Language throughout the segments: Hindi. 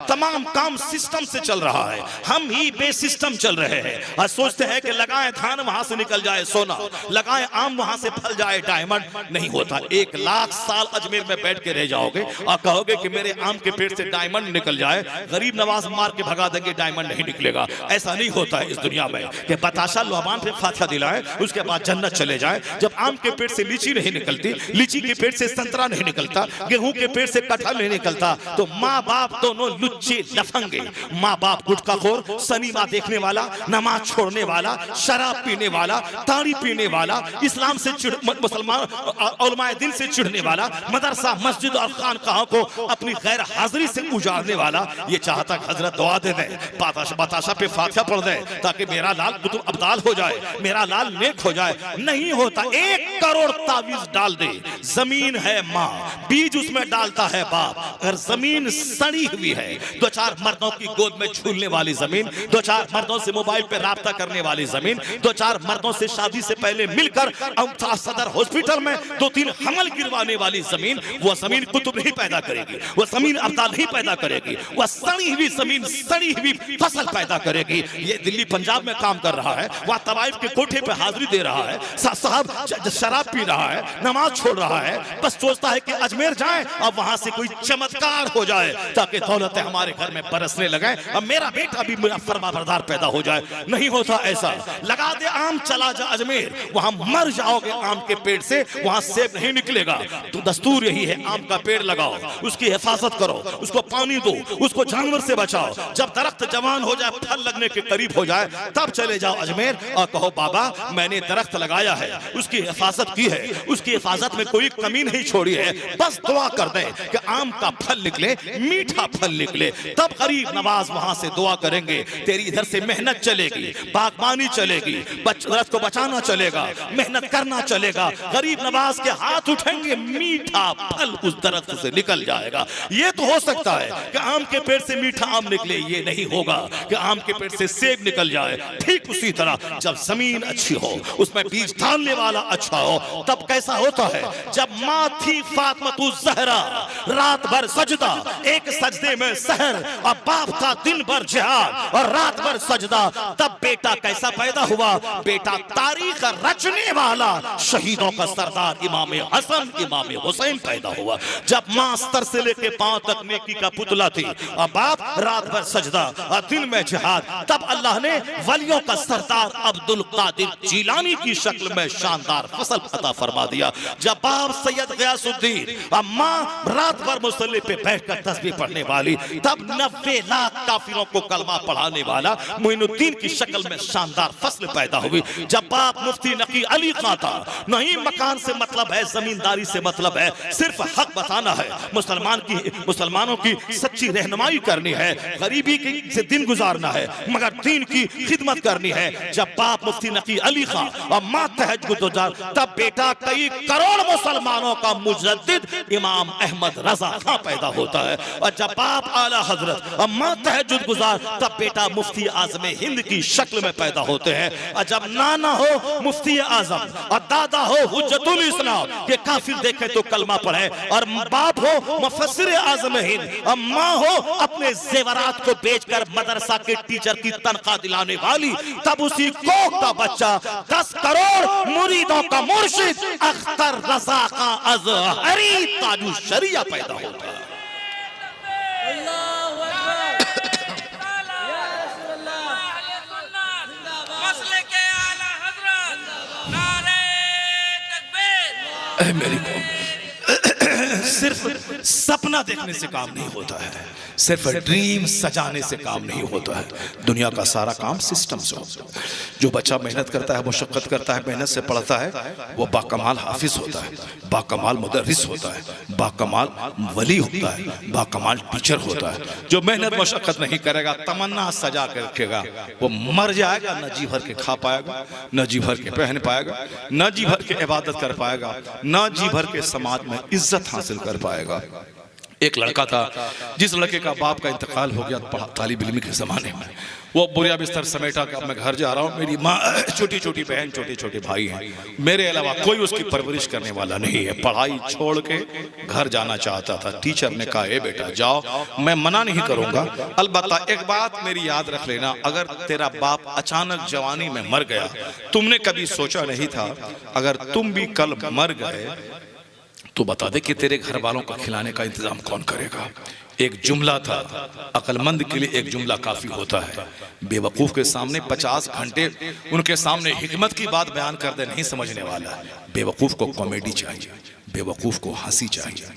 तमाम काम सिस्टम से चल रहा है, हम ही बेसिस्टम चल रहे हैं और सोचते हैं कि लगाएं धान वहां से निकल जाए सोना, लगाएं आम वहां से फल जाए डायमंड। नहीं होता। 1 लाख साल अजमेर में बैठ के रह जाओगे और कहोगे कि मेरे आम के पेड़ से डायमंड निकल जाए, गरीब नवाज मार के भगा देंगे, डायमंड नहीं निकलेगा। ऐसा नहीं होता है इस दुनिया में कि बताशा लुहबान पे फातिहा दिलाएं उसके बाद जन्नत चले जाए। जब आम के पेड़ से लीची नहीं निकलती, लीची के पेड़ से संतरा नहीं निकलता, गेहूं के पेड़ से कटहल नहीं निकलता, तो माँ बाप दोनों लुच्चे लफंगे, माँ बाप गुटखाखोर, सिनेमा देखने वाला, नमाज छोड़ने वाला, शराब पीने वाला, ताड़ी पीने वाला, इस्लाम से मुसलमान उलमाए दिन से चिढ़ने वाला, मदरसा मस्जिद और खानकाहों को अपनी गैर हाजिरी से उजाड़ने वाला, ये चाहता कि हजरत दुआ दे दे, बताशा पे फातिहा पढ़ दे ताकि मेरा लाल कुतुब अब्दाल हो जाए, मेरा लाल नेक हो जाए। नहीं होता। 1 करोड़ तावीज डाल दे, जमीन है माँ, बीज उसमें डालता है बाप। अगर जमीन सड़ी हुई है, 2-4 मर्दों की गोद में झूलने वाली जमीन, 2-4 मर्दों से मोबाइल पे राब्ता करने वाली जमीन, 2-4 मर्दों से शादी से पहले मिलकर सदर हॉस्पिटल में 2-3 हमल गिरवाने वाली जमीन, वो जमीन कुतुब नहीं पैदा करेगी, वो जमीन अब्दाल नहीं पैदा करेगी, वो सड़ी हुई जमीन सड़ी हुई फसल पैदा करेगी। ये दिल्ली पंजाब में काम कर रहा है, वह तवाइफ के कोठे पे हाजिरी दे रहा है, साहब शराब पी रहा है, नमाज छोड़ रहा है, बस सोचता है कि अजमेर जाए और वहां से कोई चमत्कार हो जाए ताकि दौलत हमारे घर में बरसने लगे और मेरा बेटा भी मेरा फरमाबरदार पैदा हो जाए। नहीं होता ऐसा। लगा दे आम, चला जा अजमेर, वहां मर जाओगे आम के पेड़ से, वहां सेब नहीं निकलेगा। तो दस्तूर यही है, आम का पेड़ लगाओ, उसकी हिफाजत करो, उसको पानी दो, उसको जानवर से बचाओ। जब दरख्त जवान हो जाए, फल लगने के करीब हो जाए, तब चले जाओ अजमेर और कहो बाबा मैंने दरख्त लगाया है, उसकी हिफाजत की है, उसकी हिफाजत में कोई कमी नहीं छोड़ी है, बस दुआ कर दे कि आम का फल निकले, मीठा फल निकले। तब गरीब नवाज वहां से दुआ करेंगे, तेरी इधर से मेहनत चलेगी, बागबानी चलेगी, दरख्त को बचाना चलेगा, मेहनत करना चलेगा, गरीब नवाज के हाथ उठेंगे, मीठा फल उस दरख्त से निकल जाएगा। ये तो हो सकता है कि आम के पेड़ से मीठा आम निकले, ये नहीं होगा कि आम के पेड़ से सेब निकल जाए। ठीक उसी तरह जब जमीन अच्छी हो, उसमें बीज डालने वाला अच्छा हो, तब कैसा होता है? जब माँ थी फातिमा ज़हरा, रात भर सजदा, एक सजदे में सहर, और बाप था दिन भर जिहाद और रात भर सजदा, तब बेटा कैसा पैदा हुआ? बेटा तारीख रचने वाला, शहीदों का सरदार इमाम हसन इमाम हुसैन पैदा हुआ। जब माँ स्तर से लेके पांव तक नेकी का पुतला थी और बाप रात भर सजदा और दिन में जिहाद, तब अल्लाह ने वलियों का सरदार अब्दुल कादिर जिलानी की शक्ल में शानदार फसल अता फरमा दिया। जब बाप सैयद गयासुद्दीन और माँ रात भर मुसल्ले पे बैठकर तस्बीह पढ़ने वाली, तब 90 लाख काफिरों को कलमा पढ़ाने वाला मोइनुद्दीन की शक्ल में शानदार फसल पैदा हुई। जब बाप मुफ्ती नकी अली खां था, नहीं मकान से मतलब है, जमींदारी से मतलब है, सिर्फ हक बताना है, मुसलमानों की सच्ची रहनुमाई करनी है, गरीबी से दिन गुजारना है, मगर दीन की खिदमत करनी है। जब बाप मुफ्ती नकी अली खां और माँ तहज्जुद, तब बेटा कई करोड़ मुसलमानों का मुजद्दिद इमाम अहमद रजा खां पैदा होता है। और जब बाप आला हजरत और माँ तहज्जुद गुजार, तब बेटा मुफ्ती आजम हिंद की शक्ल में पैदा होते हैं। और जब नाना हो मुफ्ती आजम और दादा हो हुज्जतुल इस्लाम, के काफिर देखे तो कलमा पढ़े, और बाप हो मुफस्सिर आजम हिंद और माँ हो अपने जेवरात को बेचकर मदरसा के टीचर की तनख्वाह दिलाने वाली, तब उसी कोख का बच्चा 10 करोड़ मुरीदों का मुर्शिद अख्तर रजा का अज़हरी ताजु शरिया पैदा होता है। मेरी कौम, सिर्फ सपना देखने से काम नहीं होता है, सिर्फ ड्रीम सजाने से काम नहीं होता है। दुनिया का सारा काम सिस्टम से होता है। जो बच्चा मेहनत करता है, मुशक्कत करता है, मेहनत से पढ़ता है, वो बाकमाल हाफिज होता है, बाकमाल मुदर्रिस होता है, बाकमाल वली होता है, बाकमाल टीचर होता है। जो मेहनत मुशक्कत नहीं करेगा, तमन्ना सजा कर रखेगा, वो मर जाएगा, न जी भर के खा पाएगा, न जी भर के पहन पाएगा, न जी भर के इबादत कर पाएगा, न जी भर के समाज में इज्जत हासिल कर पाएगा। एक लड़का था, जिस लड़के का बाप का इंतकाल हो गया तालिब इल्मी के ज़माने में, वो बुरिया बिस्तर समेटा कि अब मैं घर जा रहा हूँ, मेरी माँ, छोटी छोटी बहन, छोटे छोटे भाई हैं, मेरे अलावा कोई उसकी परवरिश करने वाला नहीं है। पढ़ाई छोड़ के घर जाना चाहता था। टीचर ने कहा, ए बेटा जाओ, मैं मना नहीं करूँगा, अलबत्ता एक बात मेरी याद रख लेना, अगर तेरा बाप अचानक जवानी में मर गया, तुमने कभी सोचा नहीं था अगर तुम भी कल मर गए तो बता दे कि तेरे घर वालों का खिलाने का इंतजाम कौन करेगा। एक जुमला था, अक्लमंद के लिए एक जुमला काफी होता है। बेवकूफ के सामने 50 घंटे उनके सामने हिकमत की बात बयान कर दे, नहीं समझने वाला। बेवकूफ को कॉमेडी चाहिए, बेवकूफ को हंसी चाहिए।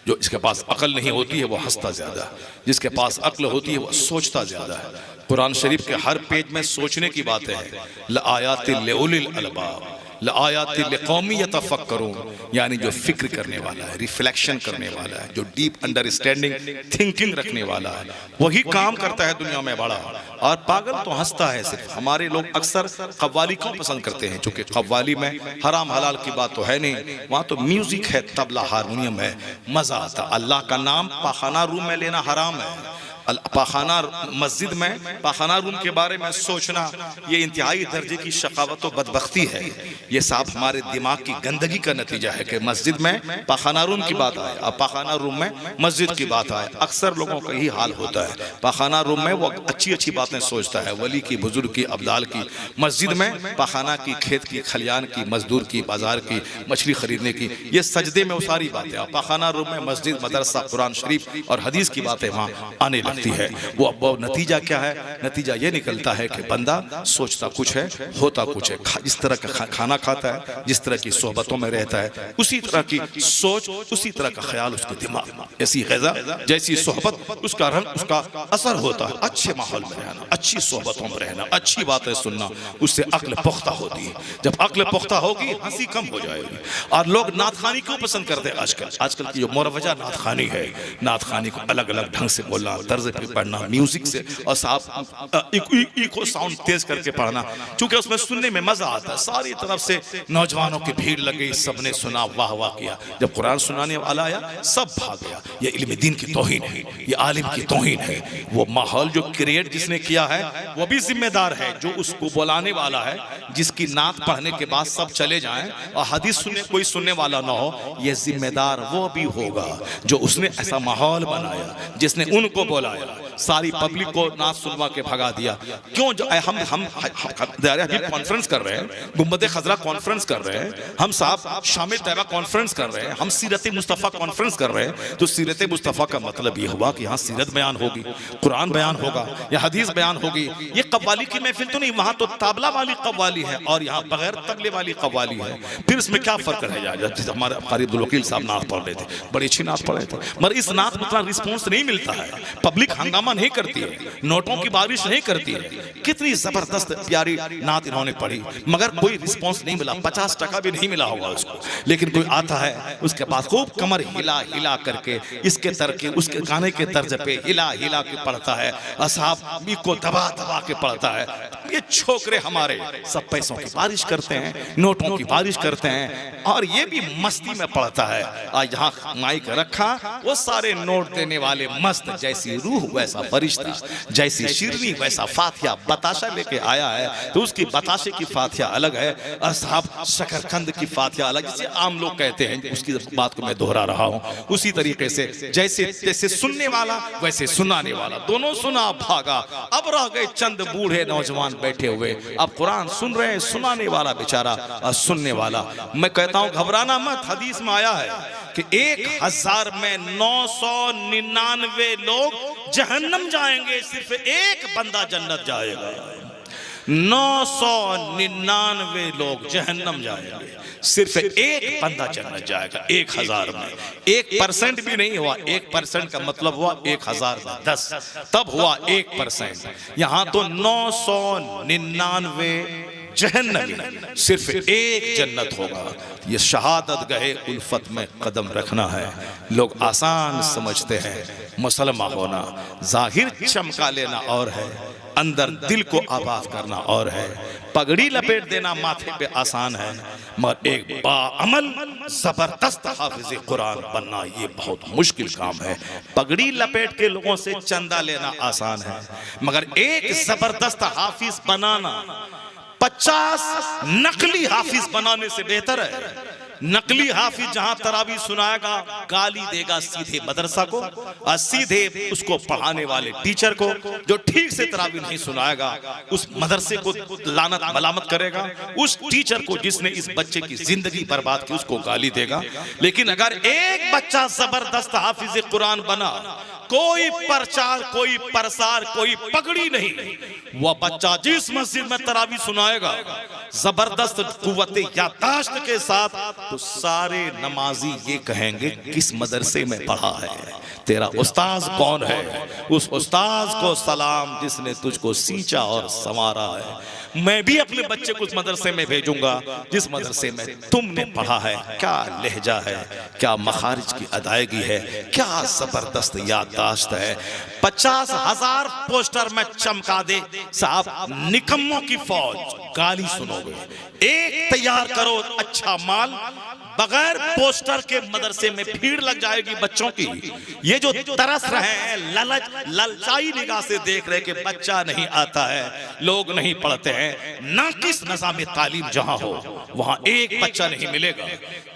जो इसके पास अकल नहीं होती है वो हंसता ज्यादा, जिसके पास अक्ल होती है वो सोचता ज्यादा है। कुरान शरीफ के हर पेज में सोचने की बातें हैं। लआयातिल लिउलिल अलबाब, लआयातिल लिकौमी यतफक्करून, यानी जो फिक्र करने वाला है, रिफ्लेक्शन करने वाला है, जो डीप अंडरस्टैंडिंग थिंकिंग रखने वाला है, वही काम करता है दुनिया में बड़ा। और पागल तो हंसता है सिर्फ। हमारे लोग अक्सर कव्वाली को पसंद करते हैं, क्योंकि कव्वाली में हराम हलाल की बात तो है नहीं, वहाँ तो म्यूजिक है, तबला हारमोनियम है, मजा आता। अल्लाह का नाम पाखाना रूम में लेना हराम है। पाखाना मस्जिद में पाखाना रूम के बारे में सोचना ये इंतहाई दर्जे की शकावत व बदबख्ती है। ये साफ हमारे दिमाग की गंदगी का नतीजा है कि मस्जिद में पाखाना रूम की बात आए और पाखाना रूम में मस्जिद की बात आए। अक्सर लोगों का यही हाल होता है। पाखाना रूम में वो अच्छी अच्छी बातें सोचता है, वली की, बुजुर्ग की, अब्दाल की। मस्जिद में पाखाना की, खेत की, खलियान की, मजदूर की, बाजार की, मछली खरीदने की, ये सजदे में वो सारी बातें। पाखाना रूम में मस्जिद, मदरसा, कुरान शरीफ और हदीस की बातें वहाँ आने है। वो नतीजा क्या है? नतीजा ये निकलता है कि बंदा सोचता कुछ है, होता कुछ है। जिस तरह का खाना खाता है, जिस तरह की सोहबतों में रहता है, उसी तरह की सोच, उसी तरह का ख्याल उसके दिमाग में। ऐसी ग़िज़ा, जैसी सोहबत, उसका रंग, उसका असर होता है। अच्छे माहौल में रहना, अच्छी सोहबतों में रहना, अच्छी बातें सुनना, उससे अक्ल पुख्ता होती है। जब अक्ल पुख्ता होगी, हंसी कम हो जाएगी। और लोग नातखानी क्यों पसंद करते हैं आजकल की जो मुरवजा नातखानी है, नातखानी को अलग अलग ढंग से बोलना, तर्ज पे पढ़ना, म्यूजिक से, और साफ इको साउंड तेज करके पढ़ना, क्योंकि उसमें सुनने में मजा आता है। सारी तरफ से नौजवानों की भीड़ लगी, सबने सुना, वाह वाह किया। जब कुरान सुनाने वाला आया, सब भाग गया। ये इल्म दीन की तौहीन है, ये आलिम की तौहीन है। वो माहौल जो क्रिएट जिसने किया है, वो भी जिम्मेदार है। जो उसको बुलाने वाला है, जिसकी नात पढ़ने के बाद सब चले जाएं और हदीस सुनने कोई सुनने वाला ना हो, ये जिम्मेदार वो भी होगा जो उसने ऐसा माहौल बनाया, जिसने उनको बुलाया, सारी पब्लिक को नाच सुनवा के भगा दिया। क्यों? जो हम कॉन्फ्रेंस कर रहे हैं, गुम्बद खजरा कॉन्फ्रेंस कर रहे हैं, हम साहब शामिल तैयबा कॉन्फ्रेंस कर रहे हैं, हम सीरत मुस्तफ़ा कॉन्फ्रेंस कर रहे हैं। तो सीरत मुस्तफ़ा का मतलब ये हुआ कि यहाँ सीरत बयान होगी, कुरान बयान होगा, या हदीस बयान होगी। ये कव्वाली की महफिल तो नहीं, वहाँ तो तबला वाली कव्वाली है और यहाँ बगैर तबले वाली कव्वाली है। फिर इसमें क्या फर्क रह जाएगा? जैसे हमारे कारी अब्दुल वकील साहब नात पढ़ रहे थे, बड़ी अच्छी नात पढ़ रहे थे, मगर इस नात में इतना रिस्पॉन्स नहीं मिलता है। पब्लिक हंगामा नहीं करती है, नोटों की बारिश नहीं करती है। कितनी जबरदस्त प्यारी नात इन्होंने पढ़ी, मगर कोई रिस्पॉन्स नहीं मिला, 50% भी नहीं मिला होगा उसको। लेकिन कोई आता है, उसके पास खूब कमर हिला हिला करके, इसके तरके उसके गाने के तर्ज पे हिला हिला के पढ़ता है, असहाब को दबा दबा के पढ़ता है। ये छोकरे हमारे सब पैसों की बारिश करते हैं, नोटों की बारिश करते हैं, और ये भी मस्ती में पढ़ता है। आज यहाँ माइक रखा, वो सारे नोट देने वाले मस्त, जैसी रूह वैसा फरिश्ता, जैसी शिरनी वैसा फातिहा, बताशा लेके आया है तो उसकी बताशे की फातिहा अलग है, असहाब शकरकंद की फातिहा अलग, जिसे आम लोग कहते हैं। उसकी बात को मैं दोहरा रहा हूँ। उसी तरीके से जैसे सुनने वाला वैसे सुनाने वाला, दोनों सुना भागा। अब रह गए चंद बूढ़े नौजवान बैठे हुए, अब कुरान सुन रहे हैं, सुनाने वाला बेचारा और सुनने वाला। मैं कहता हूँ घबराना मत। हदीस में आया है कि 1000 में 999 लोग जहन्नम जाएंगे, सिर्फ एक बंदा जन्नत जाएगा। 999 लोग जहन्नम जाएंगे, सिर्फ एक बंदा जन्नत जाएगा। 1000 में 1% भी नहीं हुआ। 1% का मतलब हुआ 1000 में 10, तब हुआ 1%। यहाँ तो 999 जहन्नमी, सिर्फ एक जन्नत होगा। ये शहादत गए उल्फत में कदम रखना है। लोग आसान समझते हैं मुसलमान होना, जाहिर चमका लेना और है, अंदर दिल को आबाद करना और है। पगड़ी लपेट देना माथे पे आसान है, मगर एक बाअमल जबरदस्त हाफिज कुरान बनना ये बहुत मुश्किल काम है। पगड़ी लपेट के लोगों से चंदा लेना आसान है, मगर एक जबरदस्त हाफिज बनाना 50 नकली हाफिज बनाने से बेहतर है। नकली हाफिज जहां तरावी सुनाएगा, गाली देगा सीधे मदरसा को और सीधे उसको पढ़ाने वाले टीचर को। जो ठीक से तरावी नहीं सुनाएगा उस मदरसे को लानत मलामत करेगा, उस टीचर को जिसने इस बच्चे की जिंदगी बर्बाद की उसको गाली देगा। लेकिन अगर एक बच्चा जबरदस्त हाफिज कुरान बना, कोई प्रचार, कोई प्रसार, कोई पगड़ी नहीं, वह बच्चा जिस मस्जिद में तरावी सुनाएगा जबरदस्त कुव्वत यादाश्त के साथ, तो सारे नमाजी ये कहेंगे किस मदरसे में पढ़ा है, तेरा उस्ताद कौन है। उस उस्ताद को सलाम जिसने तुझको सींचा और संवारा है। मैं भी अपने बच्चे को उस मदरसे में भेजूंगा जिस मदरसे में तुमने पढ़ा है। क्या लहजा है, क्या मखारिज की अदायगी है, क्या जबरदस्त याददाश्त है। 50,000 पोस्टर में चमका दे साहब, निकम्मों की फौज, गाली सुनोगे। एक तैयार करो अच्छा माल, बगैर पोस्टर के मदरसे में भीड़ लग जाएगी बच्चों की। ये जो तरस रहे हैं, ललचाई निगाह से देख रहे कि बच्चा नहीं आता है, लोग नहीं पढ़ते हैं, नाकिस निज़ाम तालीम जहां हो वहां एक बच्चा नहीं मिलेगा।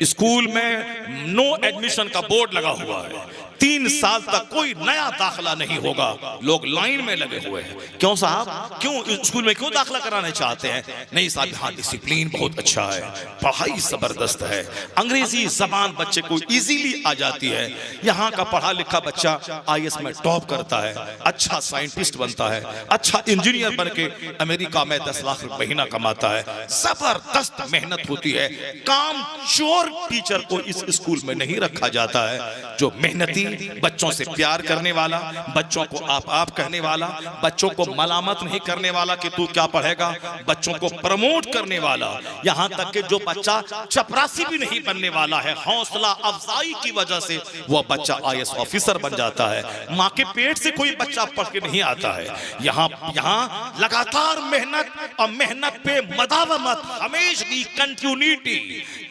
स्कूल में नो एडमिशन का बोर्ड लगा हुआ है, 3 साल तक कोई नया दाखिला नहीं होगा। लोग लाइन में लगे हुए हैं। क्यों साहब, क्यों स्कूल में क्यों दाखिला कराने चाहते हैं? नहीं साहब, यहाँ डिसिप्लिन बहुत अच्छा है, पढ़ाई जबरदस्त है, अंग्रेजी जबान बच्चे को इजीली आ जाती है। यहाँ का पढ़ा लिखा बच्चा IAS में टॉप करता है, अच्छा साइंटिस्ट बनता है, अच्छा इंजीनियर बन के अमेरिका में 10 लाख महीना कमाता है। जबरदस्त मेहनत होती है। काम चोर टीचर को इस स्कूल में नहीं रखा जाता है। जो मेहनती, बच्चों से प्यार करने वाला, बच्चों को आप कहने वाला, बच्चों को मलामत नहीं करने वाला कि तू क्या पढ़ेगा, बच्चों को प्रमोट करने वाला। यहाँ तक कि जो बच्चा चपरासी भी नहीं बनने वाला है, हौसला अफजाई की वजह से वह बच्चा IAS ऑफिसर बन जाता है। माँ के पेट से कोई बच्चा पढ़ के नहीं आता है। यहाँ लगातार मेहनत और मेहनत पे मदावमत, हमेशा कंटिन्यूटी,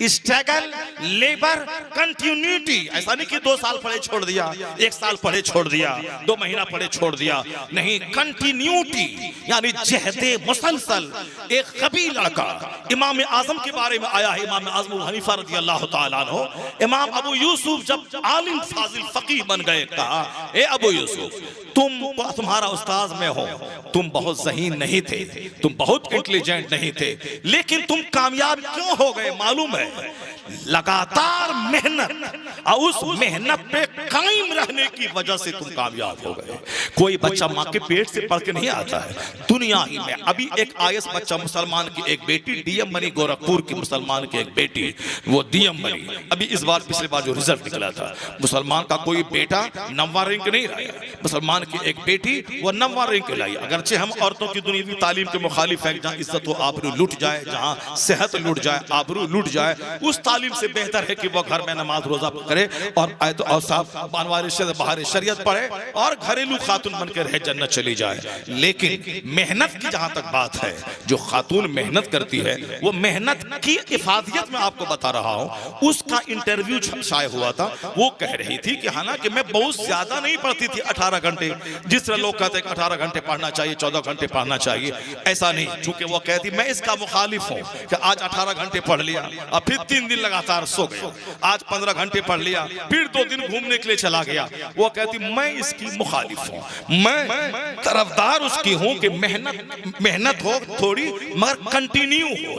स्ट्रगल, लेबर, कंटिन्यूटी। ऐसा नहीं कि 2 साल पढ़े छोड़ दिया, 1 साल पढ़े छोड़ दिया, 2 महीना पढ़े छोड़ दिया, नहीं, कंटिन्यूटी यानी जहदे मुसलसल। एक कभी लड़का इमाम आजम के बारे में आया है, इमाम आजम अबू हनीफा रज़ियल्लाहु ताला अन्हु। इमाम अबू यूसुफ जब आलिम फाजिल फकीह बन गए, कहा ए अबू यूसुफ, तुम्हारा उस्ताद में हो, तुम बहुत ज़हीन नहीं थे, तुम बहुत इंटेलिजेंट नहीं थे, लेकिन तुम कामयाब क्यों हो गए मालूम है? लगातार मेहनत और उस मेहनत पे कायम रहने की वजह से तुम कामयाब हो गए। कोई बच्चा माँ के पेट से पढ़ के नहीं आता है दुनिया ही में। अभी एक IAS बच्चा, मुसलमान की एक बेटी DM बनी, गोरखपुर की मुसलमान की एक बेटी, वो DM बनी। अभी इस बार, पिछले बार जो रिजल्ट निकला था, मुसलमान का कोई बेटा 9वां रैंक नहीं लाया, मुसलमान की एक बेटी वो 9वां रैंक लाई। अगरचे हम औरतों की दुनियावी तालीम के मुखालिफ हैं, जहाँ इज्जत व आबरू लुट जाए, जहाँ सेहत लुट जाए, आबरू लुट जाए, उस तालीम से बेहतर है कि वो घर में नमाज रोजा करे और आयत और साहब बाहर शरीयत पढ़े और घरेलू खातून बनकर रहे, जन्नत चली जाए। लेकिन मेहनत की जहां तक बात है, जो खातून मेहनत करती है, वो मेहनत की इफादियत में आपको बता रहा हूं। उसका इंटरव्यू शाये हुआ था, वो कह रही थी कि हालांकि मैं बहुत ज्यादा नहीं पढ़ती थी 18 घंटे, जिस तरह लोग कहते हैं 18 घंटे पढ़ना चाहिए, 14 घंटे पढ़ना चाहिए, ऐसा नहीं। चूंकि वो कहती मैं इसका मुखालिफ हूं कि आज 18 घंटे पढ़ लिया और फिर 3 दिन लगातार सो गया, आज 15 घंटे पढ़ लिया, फिर 2 दिन घूमने के लिए चला गया। वो कहती मैं इसकी मुखालिफ हूं, मैं तरफदार उसकी हूं कि मेहनत हो थोड़ी, मगर कंटिन्यू हो।